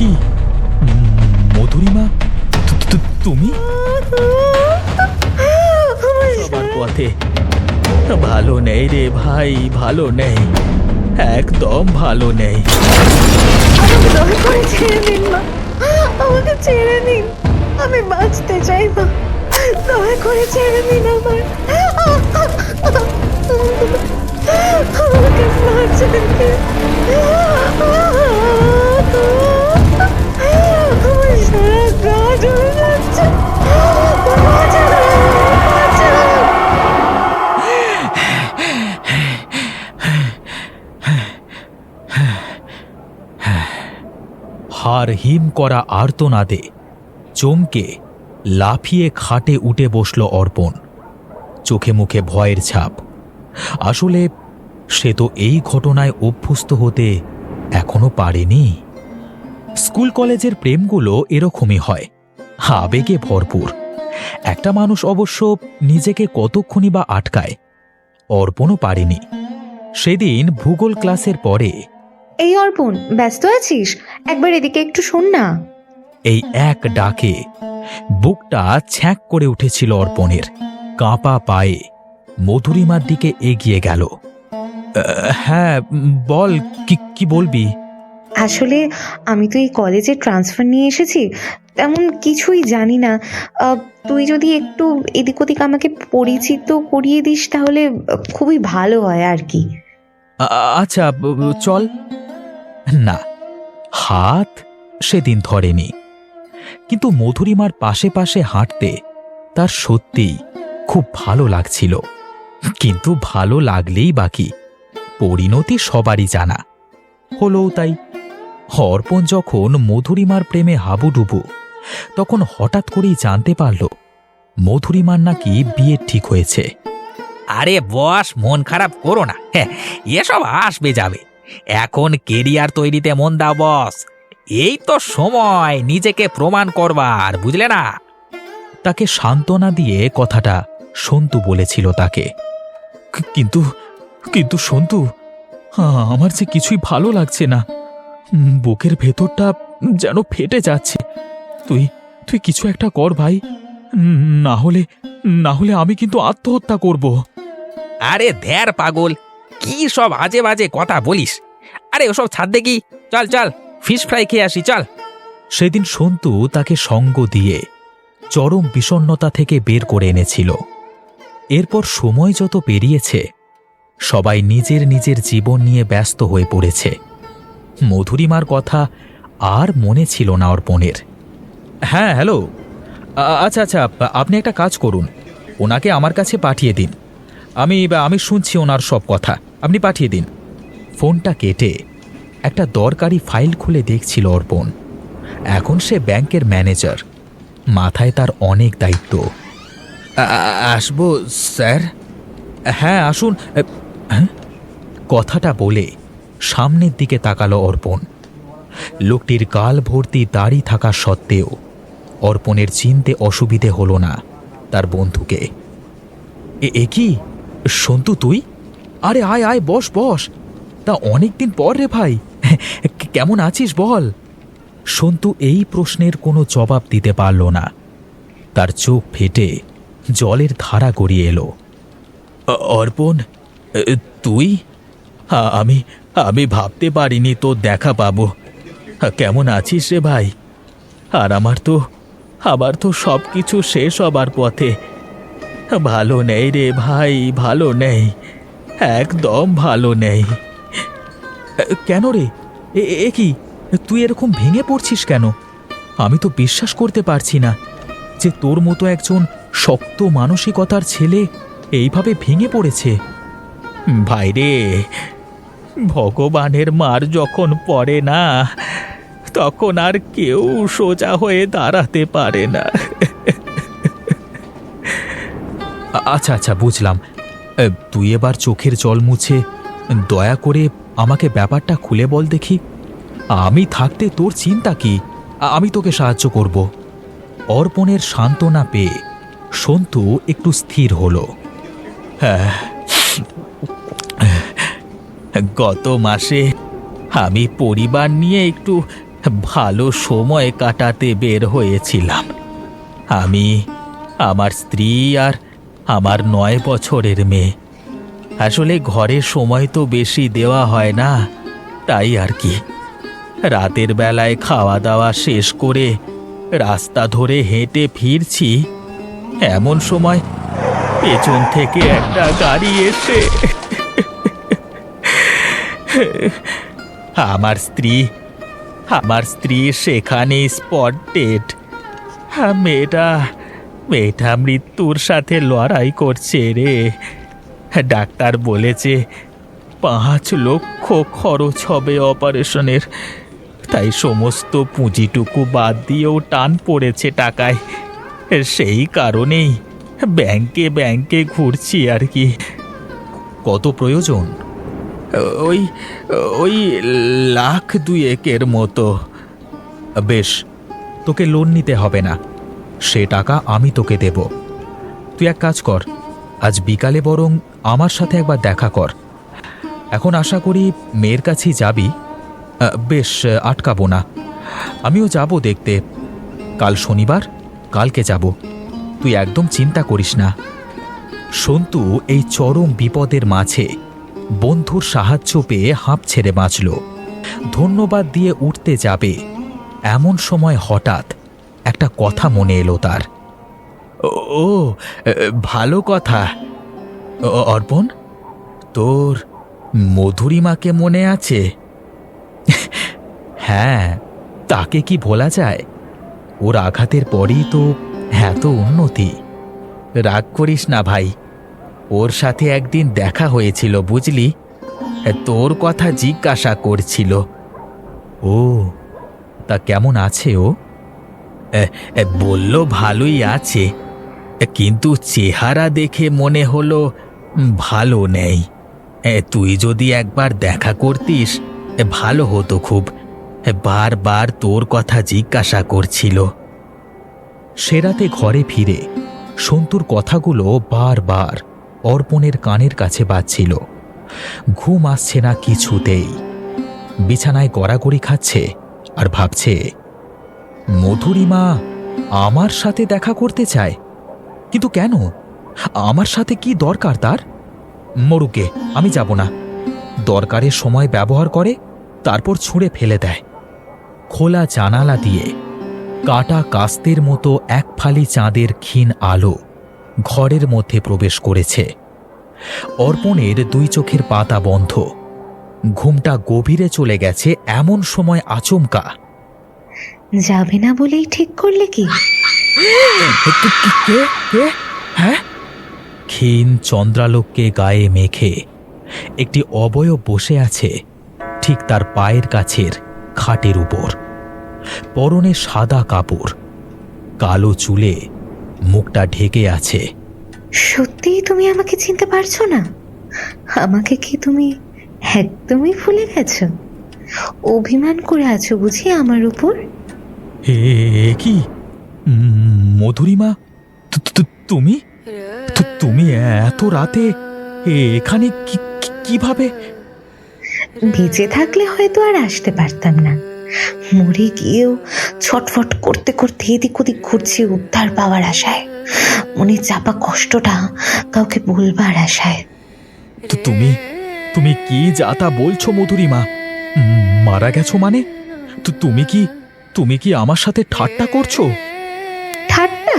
কি মধুরিমা, তুমি সবার পথে? ভালো নেই রে ভাই, ভালো নেই, একদম ভালো নেই। আমাকে দয়া করে ছেড়ে দিন মা, আমাকে ছেড়ে দিন, আমি বাঁচতে চাই মা, দয়া করে ছেড়ে দিন আমাকে বাঁচাতে। আমার সারা গা জ্বলে যাচ্ছে, হার হিম করা আর্তনাদে চমকে লাফিয়ে খাটে উঠে বসল অর্পণ, চোখে মুখে ভয়ের ছাপ। আসলে সে তো এই ঘটনায় অভ্যস্ত হতে এখনো পারেনি। স্কুল কলেজের প্রেমগুলো এরকমই হয়, আবেগে ভরপুর। একটা মানুষ অবশ্য নিজেকে কতক্ষণই বা আটকায়, অর্পণও পারেনি। সেদিন ভূগোল ক্লাসের পরে, এই অর্পণ, ব্যস্ত আছিস? একবার এদিকে একটু শোন না। এই এক ডাকে বুকটা ছ্যাঁক করে উঠেছিল অর্পণের। কাঁপা পায়ে মধুরিমার দিকে এগিয়ে গেল। হ্যাঁ বল, কি বলবি? আসলে আমি তো এই কলেজে ট্রান্সফার নিয়ে এসেছি, তেমন কিছুই জানি না। তুই যদি একটু এদিক ওদিক আমাকে পরিচিত করিয়ে দিস তাহলে খুবই ভালো হয় আর কি। আচ্ছা চল। না, হাত সেদিন ধরেনি, কিন্তু মধুরিমার পাশে পাশে হাঁটতে তার সত্যিই খুব ভালো লাগছিল। কিন্তু ভালো লাগলেই বাকি, পরিণতি সবারই জানা। হলোও তাই। অর্পণ যখন মধুরিমার প্রেমে হাবুডুবু, তখন হঠাৎ করেই জানতে পারল মধুরিমার নাকি বিয়ে ঠিক হয়েছে। আরে বস, মন খারাপ করো না, এসব আসবে যাবে। এখন কেরিয়ার তৈরিতে মন দাও বস, এই তো সময় নিজেকে প্রমাণ করবার, বুঝলে না? তাকে সান্ত্বনা দিয়ে কথাটা সন্তু বলেছিল তাকে। কিন্তু কিন্তু সন্তু, আমার যে কিছুই ভালো লাগছে না, বুকের ভেতরটা যেন ফেটে যাচ্ছে। তুই তুই কিছু একটা কর ভাই, না হলে আমি কিন্তু আত্মহত্যা করব। আরে ধ্যার পাগল, কি সব আজে বাজে কথা বলিস? আরে ওসব ছাড় দেখি, চল চল ফিশ ফ্রাই খেয়ে আসি, চল। সেদিন সন্তু তাকে সঙ্গ দিয়ে চরম বিষণ্ণতা থেকে বের করে এনেছিল। এরপর সময় যত পেরিয়েছে, সবাই নিজের নিজের জীবন নিয়ে ব্যস্ত হয়ে পড়েছে। মধুরিমার কথা আর মনে ছিল না অর্পণের। হ্যাঁ হ্যালো, আচ্ছা আচ্ছা, আপনি একটা কাজ করুন, ওনাকে আমার কাছে পাঠিয়ে দিন। আমি শুনছি ওনার সব কথা, আপনি পাঠিয়ে দিন। ফোনটা কেটে একটা দরকারি ফাইল খুলে দেখছিল অর্পণ। এখন সে ব্যাংকের ম্যানেজার, মাথায় তার অনেক দায়িত্ব। আসবো স্যার? হ্যাঁ আসুন। কথাটা বলে সামনের দিকে তাকালো অর্পণ। লোকটির গাল ভর্তি দাড়ি থাকা সত্ত্বেও অর্পণের চিনতে অসুবিধে হলো না তার বন্ধুকে। এ কি সন্তু তুই? আরে আয় আয়, বস বস। তা অনেকদিন পর রে ভাই, কেমন আছিস বল? সন্তু এই প্রশ্নের কোনো জবাব দিতে পারল না। তার চোখ ফেটে জলের ধারা গড়িয়ে এলো। অর্পণ, তুই? আমি ভাবতে পারিনি তোর দেখা পাবো। কেমন আছিস রে ভাই? আর আমার তো সব কিছু শেষ হবার পথে। ভালো নেই রে ভাই, ভালো নেই, একদম ভালো নেই। কেন রে, এ কি, তুই এরকম ভেঙে পড়ছিস কেন? আমি তো বিশ্বাস করতে পারছি না যে তোর মতো একজন শক্ত মানসিকতার ছেলে এইভাবে ভেঙে পড়েছে। ভাইরে, ভগবানের মার যখন পড়ে না, তখন আর কেউ সোজা হয়ে দাঁড়াতে পারে না। আচ্ছা আচ্ছা, বুঝলাম। তুই এবার চোখের জল মুছে দয়া করে আমাকে ব্যাপারটা খুলে বল দেখি। আমি থাকতে তোর চিন্তা কি? আমি তোকে সাহায্য করব। অর্পণের সান্ত্বনা পেয়ে সন্তু একটু স্থির হলো। গত মাসে আমি পরিবার নিয়ে একটু ভালো সময় কাটাতে বের হয়েছিলাম। আমি, আমার স্ত্রী আর আমার 9 বছরের মেয়ে। আসলে ঘরে সময় তো বেশি দেওয়া হয় না, তাই আর কি। রাতের বেলায় খাওয়া দাওয়া শেষ করে রাস্তা ধরে হেঁটে ফিরছি, এমন সময় পেছন থেকে একটা গাড়ি এসে আমার স্ত্রী সেখানে স্পট ডেড। মেয়েটা মৃত্যুর সাথে লড়াই করছে রে। ডাক্তার বলেছে 5 লক্ষ খরচ হবে অপারেশনের, তাই সমস্ত পুঁজিটুকু বাদ দিয়েও টান পড়েছে টাকায়। সেই কারণেই ব্যাংকে ব্যাংকে ঘুরছি আর কি। কত প্রয়োজন? ওই ওই 1,2,000 মতো। বেশ, তোকে লোন নিতে হবে না, সে টাকা আমি তোকে দেব। তুই এক কাজ কর, আজ বিকালে বরং আমার সাথে একবার দেখা কর। এখন আশা করি মেয়ের কাছেই যাবি। বেশ, আটকাবো না, আমিও যাব দেখতে। কাল শনিবার, কালকে যাব, তুই একদম চিন্তা করিস না। সন্তু এই চরম বিপদের মাঝে বন্ধুর সাহায্য পেয়ে হাঁপ ছেড়ে বাঁচল। ধন্যবাদ দিয়ে উঠতে যাবে এমন সময় হঠাৎ একটা কথা মনে এলো তার। ও, ভালো কথা। অর্পণ, তোর মধুরিমাকে মনে আছে? হ্যাঁ, তাকে কি ভোলা যায়? ওর আঘাতের পরেই তো এত উন্নতি। রাগ করিস না ভাই, ওর সাথে একদিন দেখা হয়েছিল বুঝলি, তোর কথা জিজ্ঞাসা করছিল। ও, তা কেমন আছে ও? বলল ভালোই আছে, কিন্তু চেহারা দেখে মনে হলো ভালো নেই। তুই যদি একবার দেখা করতিস ভালো হতো খুব, বারবার তোর কথা জিজ্ঞাসা করছিল। সে রাতে ঘরে ফিরে সন্তুর কথাগুলো বারবার অর্পণের কানের কাছে বাজছিল। ঘুম আসছে না কিছুতেই। বিছানায় গড়াগড়ি খাচ্ছে আর ভাবছে, মধুরিমা আমার সাথে দেখা করতে চায়, কিন্তু কেন? আমার সাথে কি দরকার তার? মরুকে, আমি যাব না। দরকারের সময় ব্যবহার করে, তারপর ছুঁড়ে ফেলে দেয়। খোলা জানালা দিয়ে কাটা কাস্তের মতো এক ফালি চাঁদের ক্ষীণ আলো ঘরের মধ্যে প্রবেশ করেছে। অর্পণের 2 চোখের পাতা বন্ধ, ঘুমটা গভীরে চলে গেছে। এমন সময় আচমকা, যাবে না বলেই ঠিক করলে কি? হ্যাঁ, ক্ষীণ চন্দ্রালোককে গায়ে মেখে একটি অবয়ব বসে আছে ঠিক তার পায়ের কাছের খাটের উপর। পরনে সাদা কাপড়, কালো চুলে মুখটা ঢেকে আছে। সত্যিই তুমি আমাকে চিনতে পারছো না? আমাকে কি তুমি একদমই ভুলে গেছো? অভিমান করে আছো বুঝি আমার উপর? এ কি মধুরিমা, তুমি তুমি এত রাতে এখানে কিভাবে? বেঁচে থাকলে হয়তো আর আসতে পারতাম না, মরে গিয়েও ছটফট করতে করতে এদিক ওদিক ঘুরছি উদ্ধার পাওয়ার আশায়, মনে চাপা কষ্টটা কাউকে বলবার আশায়। তুমি কি যাতা বলছো মধুরিমা? মারা গেছো মানে? তুমি কি আমার সাথে ঠাট্টা করছো? ঠাট্টা?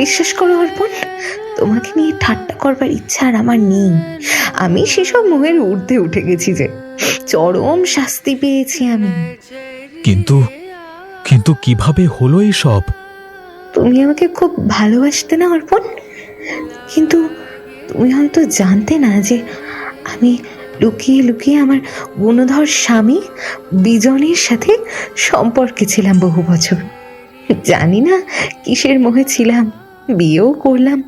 বিশ্বাস করো অর্পণ, তোমাকে নিয়ে ঠাট্টা করবার ইচ্ছা আর আমার নেই। আমি সেসব মোহের ঊর্ধ্বে উঠে গেছি, যে চরম শাস্তি পেয়েছি আমি। কিন্তু কিভাবে হলো এসব? তুমি আমাকে খুব ভালোবাসতে না অর্পণ, কিন্তু তুমি হয়তো জানতে না যে আমি লুকিয়ে লুকিয়ে আমার গুণধর স্বামী বিজনের সাথে সম্পর্কে ছিলাম বহু বছর। জানি না কিসের মোহে ছিলাম, বিয়েও করলাম।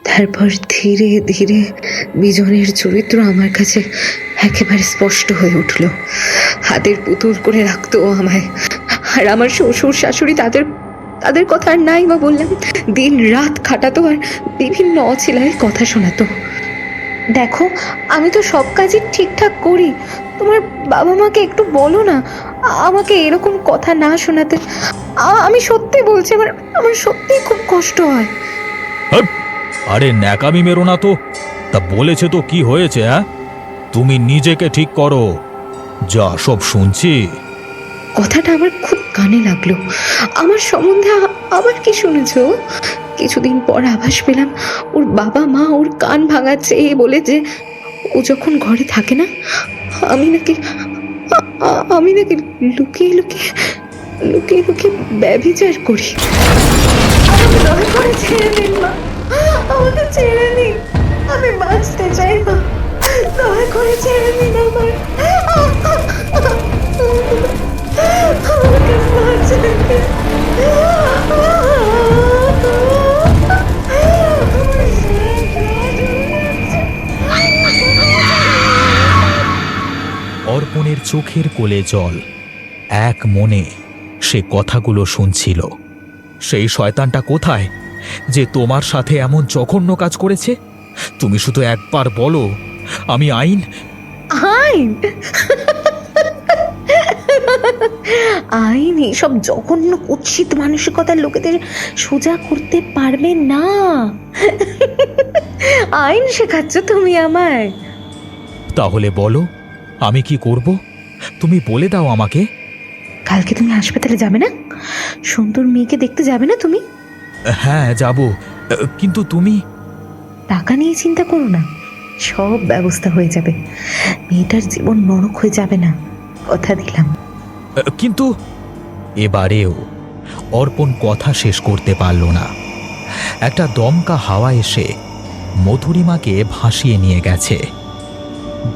তারপর ধীরে ধীরে বিজনের চরিত্র আমার কাছে একেবারে স্পষ্ট হয়ে উঠল। হাতের পুতুল করে রাখতো আমায়, আর আমার শ্বশুর শাশুড়ি তাদের কথা আর নাই বা বললাম, দিন রাত খাটাতো আর বিভিন্ন অছিলায় কথা শোনাতো। দেখো, আমি তো সব কাজই ঠিকঠাক করি। তোমার বাবা মাকে একটু বলো না আমাকে এরকম কথা না শোনাতে। আমি সত্যি বলছি, আমার আমার সত্যিই খুব কষ্ট হয়। হাট! আরে ন্যাকামি মেরো না তো। তা বলেছে তো কি হয়েছে? হ্যাঁ, তুমি নিজেকে ঠিক করো। যা সব শুনছি। কথাটা আমার খুব কানে লাগলো। আমার সম্বন্ধে আবার কি শুনেছো? কিছুদিন পর আভাস পেলাম ওর বাবা মা ওর কান ভাঙাচ্ছে বলে যে ও যখন ঘরে থাকে না, আমি নাকি লুকিয়ে লুকিয়ে লুকিয়ে লুকিয়ে ব্যভিচার করি। আমাকে দয়া করে ছেড়ে দিন মা, আমাকে ছেড়ে দিন, আমি বাঁচতে চাই মা, দয়া করে ছেড়ে দিন আমাকে বাঁচাতে। অর্পণের চোখের কোলে জল। এক মনে সে কথাগুলো শুনছিল। সেই শয়তানটা কোথায় যে তোমার সাথে এমন জঘন্য কাজ করেছে? তুমি শুধু একবার বলো, আমি আইন আইন আইন এসব জঘন্য কুৎসিত মানসিকতার লোকেদের সোজা করতে পারবে না। আইন শেখাচ্ছ তুমি আমায়? তাহলে বলো, আমি কি করব? তুমি বলে দাও আমাকে। কালকে তুমি হাসপাতালে যাবে না? সুন্দর মেয়েকে দেখতে যাবে না তুমি? হ্যাঁ যাব, কিন্তু তুমি। টাকা নিয়ে চিন্তা করো না, সব ব্যবস্থা হয়ে যাবে। মেয়েটার জীবন নরক হয়ে যাবে না, কথা দিলাম। কিন্তু এবারেও অর্পণ কথা শেষ করতে পারল না। একটা দমকা হাওয়া এসে মধুরিমাকে ভাসিয়ে নিয়ে গেছে।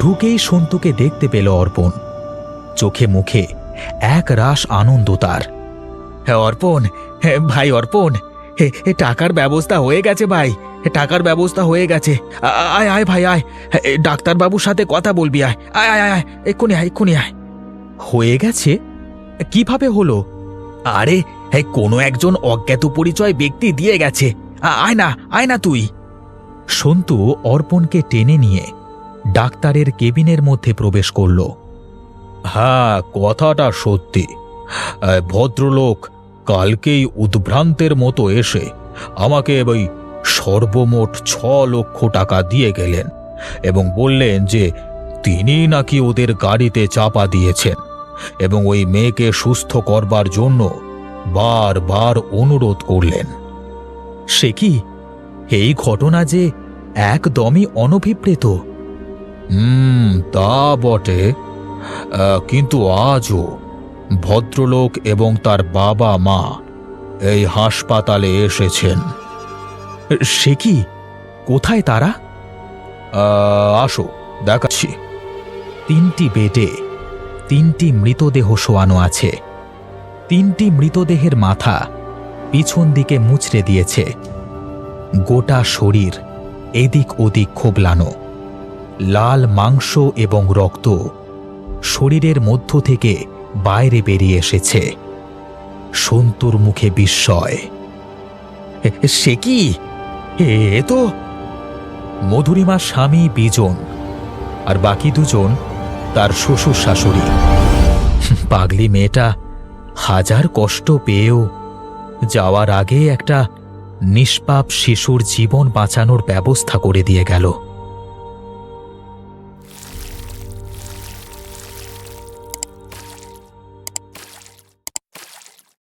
ঢুকেই সন্তুকে দেখতে পেল অর্পণ। চোখে মুখে এক রাস আনন্দ তার। হ্যাঁ অর্পণ, হ্যাঁ ভাই অর্পণ, টাকার ব্যবস্থা হয়ে গেছে ভাই, টাকার ব্যবস্থা হয়ে গেছে। আয় আয় ভাই আয়, ডাক্তারবাবুর সাথে কথা বলবি, আয় আয় আয় আয়, এক্ষুনি আয় এক্ষুনি আয়। হয়ে গেছে? কিভাবে হলো? আরে কোনো একজন অজ্ঞাত পরিচয় ব্যক্তি দিয়ে গেছে। আয় না তুই। সন্তু অর্পণকে টেনে নিয়ে ডাক্তারের কেবিনের মধ্যে প্রবেশ করল। হ্যাঁ, কথাটা সত্যি। ভদ্রলোক কালকেই উদ্ভ্রান্তের মতো এসে আমাকে ওই সর্বমোট 6 লক্ষ টাকা দিয়ে গেলেন এবং বললেন যে তিনি নাকি ওদের গাড়িতে চাপা দিয়েছেন এবং ওই মেয়েকে সুস্থ করবার জন্য বারবার অনুরোধ করলেন। সে কি, এই ঘটনা যে একদমই অনভিপ্রেত। তা বটে, কিন্তু আজও ভদ্রলোক এবং তার বাবা মা এই হাসপাতালে এসেছেন। সে কি, কোথায় তারা? আসো দেখাচ্ছি। 3টি বেডে 3টি মৃতদেহ শোয়ানো আছে। 3টি মৃতদেহের মাথা পিছন দিকে মুচড়ে দিয়েছে। গোটা শরীর এদিক ওদিক খোবলানো। লাল মাংস এবং রক্ত শরীরের মধ্য থেকে বাইরে বেরিয়ে এসেছে। সন্তুর মুখে বিস্ময়। সে কি, এ তো মধুরিমার স্বামী বিজন, আর বাকি দুজন তার শ্বশুর শাশুড়ি। পাগলি মেয়েটা হাজার কষ্ট পেয়েও যাওয়ার আগে একটা নিষ্পাপ শিশুর জীবন বাঁচানোর ব্যবস্থা করে দিয়ে গেল।